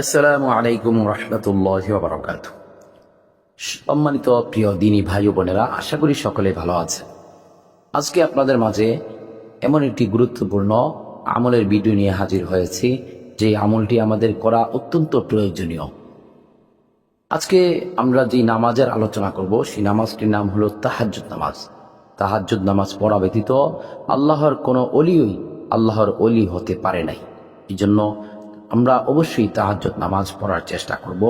আসসালামু আলাইকুম রহমতুল্লাহি ওয়া বারাকাতুহু। সম্মানিত প্রিয় দিনী ভাই ও বোনেরা, আশা করি সকলে ভালো আছে। আজকে আপনাদের মাঝে এমন একটি গুরুত্বপূর্ণ আমলের ভিডিও নিয়ে হাজির হয়েছি, যে আমলটি আমাদের করা অত্যন্ত প্রয়োজনীয়। আজকে আমরা যে নামাজের আলোচনা করব, সেই নামাজটির নাম হলো তাহাজ্জুদ নামাজ। তাহাজ্জুদ নামাজ পড়া ব্যতীত আল্লাহর কোনো ওলিই আল্লাহর ওলি হতে পারে নাই। এই জন্য আমরা অবশ্যই তাহাজ্জুদ নামাজ পড়ার চেষ্টা করব।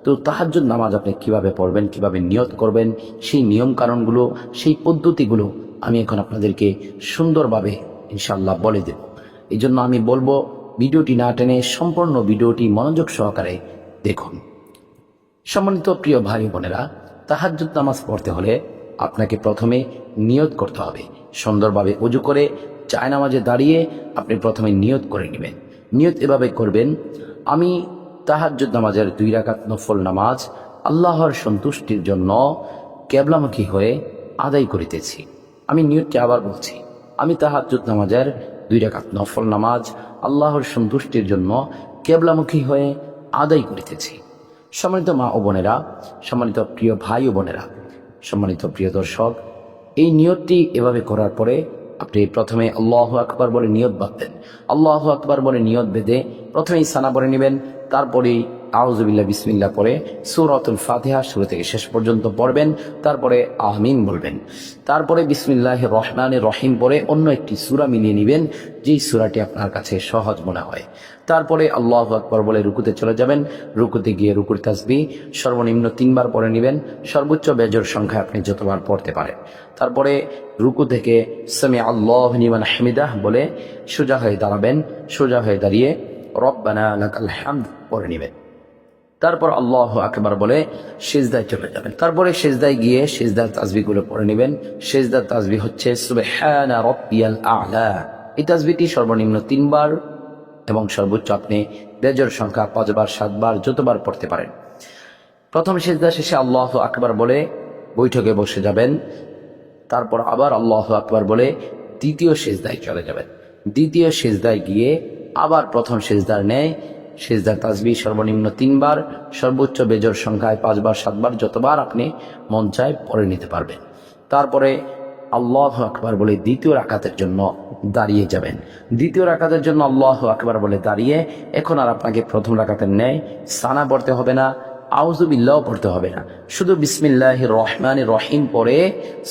তো তাহাজ্জুদ নামাজ আপনি কিভাবে পড়বেন, কিভাবে নিয়ত করবেন, সেই নিয়ম কানুনগুলো, সেই পদ্ধতিগুলো আমি এখন আপনাদেরকে সুন্দরভাবে ইনশাআল্লাহ বলে দেব। এই জন্য আমি বলবো, ভিডিওটি না টেনে সম্পূর্ণ ভিডিওটি মনোযোগ সহকারে দেখুন। সম্মানিত প্রিয় ভাই বোনেরা, তাহাজ্জুদ নামাজ পড়তে হলে আপনাকে প্রথমে নিয়ত করতে হবে। সুন্দরভাবে ওযু করে জায়নামাজে দাঁড়িয়ে আপনি প্রথমে নিয়ত করে নেবেন। নিয়ত এভাবে করবেন: আমি তাহাজ্জুদ নামাজের 2 রাকাত নফল নামাজ আল্লাহর সন্তুষ্টির জন্য কিবলামুখী হয়ে আদায় করিতেছি। আমি নিয়তটি আবার বলছি: আমি তাহাজ্জুদ নামাজের 2 রাকাত নফল নামাজ আল্লাহর সন্তুষ্টির জন্য কিবলামুখী হয়ে আদায় করিতেছি। সম্মানিত মা ও বোনেরা, সম্মানিত প্রিয় ভাই ও বোনেরা, সম্মানিত প্রিয় দর্শক, এই নিয়তটি এভাবে করার পরে আপনি প্রথমে আল্লাহু আকবার বলে নিয়ত বাঁধবেন। আল্লাহু আকবার বলে নিয়ত বেঁধে প্রথমেই সানা পড়ে নেবেন। তারপরেই আউযু বিল্লাহি বিসমিল্লাহ পড়ে সূরাতুল ফাতিহা শুরু থেকে শেষ পর্যন্ত পড়বেন। তারপরে আমিন বলবেন। তারপরে বিসমিল্লাহির রহমানির রহিম পড়ে অন্য একটি সূরা মিলিয়ে নেবেন, যেই সূরাটি আপনার কাছে সহজ মনে হয়। তারপরে আল্লাহু আকবার বলে রুকুতে চলে যাবেন। রুকুতে গিয়ে রুকুর তাসবিহ সর্বনিম্ন 3 বার পড়ে নেবেন। সর্বোচ্চ বেজোড় সংখ্যা আপনি যতবার পড়তে পারেন। তারপরে রুকু থেকে সামি আল্লাহু লিমান হামিদাহ বলে সোজা হয়ে দাঁড়াবেন। সোজা হয়ে দাঁড়িয়ে রব্বানা লাকাল হামদ পড়ে নেবেন। তারপর আল্লাহু আকবার বলে সিজদায় চলে যাবেন। তারপরে সিজদায় গিয়ে সিজদার তাসবিহগুলো পড়ে নেবেন। সিজদার তাসবিহ হচ্ছে সুবহানা রাব্বিয়াল আ'লা। এই তাসবিহটি সর্বনিম্ন 3 বার এবং সর্বোচ্চ আপনি বেজোড় সংখ্যা 5 বার 7 বার যতবার পড়তে পারেন। প্রথম সিজদা শেষে আল্লাহু আকবার বলে বৈঠকে বসে যাবেন। তারপর আবার আল্লাহু আকবার বলে দ্বিতীয় সিজদায় চলে যাবেন। দ্বিতীয় সিজদায় গিয়ে আবার প্রথম সিজদার ন্যায় সিজদার তাসবিহ সর্বনিম্ন 3 বার, সর্বোচ্চ বেজোড় সংখ্যায় 5 বার 7 বার যতবার আপনি মন চায় পড়ে নিতে পারবেন। তারপরে আল্লাহু আকবার বলে দ্বিতীয় রাকাতের জন্য দাঁড়িয়ে যাবেন। দ্বিতীয় রাকাতের জন্য আল্লাহু আকবার বলে দাঁড়িয়ে এখন আর আপনাকে প্রথম রাকাতের ন্যায় সানা পড়তে হবে না, আউযু বিল্লাহ পড়তে হবে না। শুধু বিসমিল্লাহির রহমানির রহিম পড়ে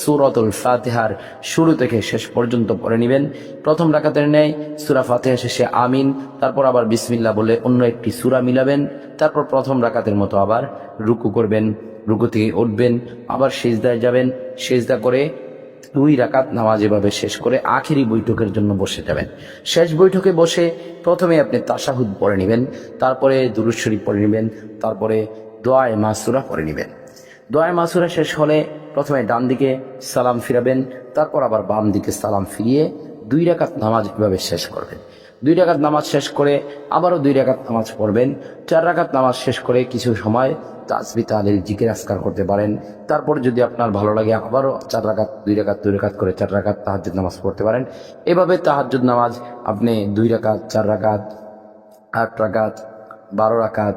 সূরাতুল ফাতিহার শুরু থেকে শেষ পর্যন্ত পড়ে নেবেন। প্রথম রাকাতের ন্যায় সূরা ফাতিহা শেষে আমিন, তারপর আবার বিসমিল্লাহ বলে অন্য একটি সূরা মিলাবেন। তারপর প্রথম রাকাতের মতো আবার রুকু করবেন। রুকু থেকে উঠবেন, আবার সিজদায় যাবেন। সিজদা করে 2 রাকাত নামাজ এভাবে শেষ করে আখেরি বৈঠকের জন্য বসে যাবেন। শেষ বৈঠকে বসে প্রথমে আপনি তাশাহুদ পড়ে নেবেন, তারপরে দুরূদ শরীফ পড়ে নেবেন, তারপরে দোয়ায়ে মাসুরা পড়ে নেবেন। দোয়ায়ে মাসুরা শেষ হলে প্রথমে ডান দিকে সালাম ফিরাবেন, তারপর আবার বাম দিকে সালাম ফিরিয়ে 2 রাকাত নামাজ এভাবে শেষ করবেন। 2 রাকাত নামাজ শেষ করে আবারও 2 রাকাত নামাজ পড়বেন। 4 রাকাত নামাজ শেষ করে কিছু সময় তাসবিহ তাহলিল জিকির আজকার করতে পারেন। তারপর যদি আপনার ভালো লাগে আবারও 4 রাকাত 2 রাকাত 2 রাকাত করে 4 রাকাত তাহাজ্জুদ নামাজ পড়তে পারেন। এভাবে তাহাজ্জুদ নামাজ আপনি 2 রাকাত 4 রাকাত 8 রাকাত 12 রাকাত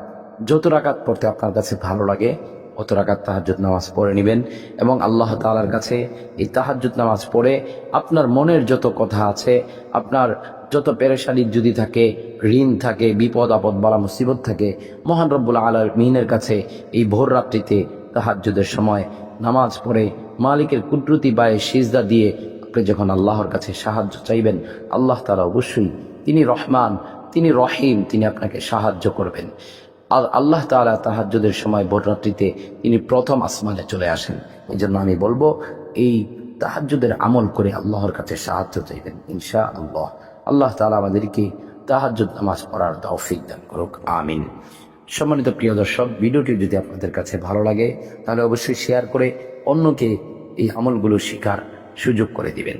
যত রাকাত পড়তে আপনার কাছে ভালো লাগে অত রাকাত তাহাজ্জুদ নামাজ পড়ে নেবেন এবং আল্লাহ তাআলার কাছে এই তাহাজ্জুদ নামাজ পড়ে আপনার মনের যত কথা আছে, আপনার যত পেরেশানি যদি থাকে, ঋণ থাকে, বিপদ আপদ বালা মুসিবত থাকে, মহান রব্বুল আলামিনের কাছে এই ভোর রাত্রিতে তাহাজ্জুদের সময় নামাজ পড়ে মালিকের কুদরতি বায়ে সিজদা দিয়ে আপনি যখন আল্লাহর কাছে সাহায্য চাইবেন, আল্লাহ তাআলা অবশ্যই তিনি রহমান, তিনি রহিম, তিনি আপনাকে সাহায্য করবেন। আর আল্লাহ তাআলা তাহাজ্জুদের সময় ভোর রাত্রিতে তিনি প্রথম আসমানে চলে আসেন। এই জন্য আমি বলবো, এই তাহাজ্জুদের আমল করে আল্লাহর কাছে সাহায্য চাইবেন ইনশাআল্লাহ। আল্লাহ তাআলা আমাদেরকে তাহাজ্জুদ নামাজ পড়ার তৌফিক দান করুক, আমিন। সম্মানিত প্রিয় দর্শক, ভিডিওটি যদি আপনাদের কাছে ভালো লাগে তাহলে অবশ্যই শেয়ার করে অন্যকে এই আমলগুলো শেখার সুযোগ করে দিবেন।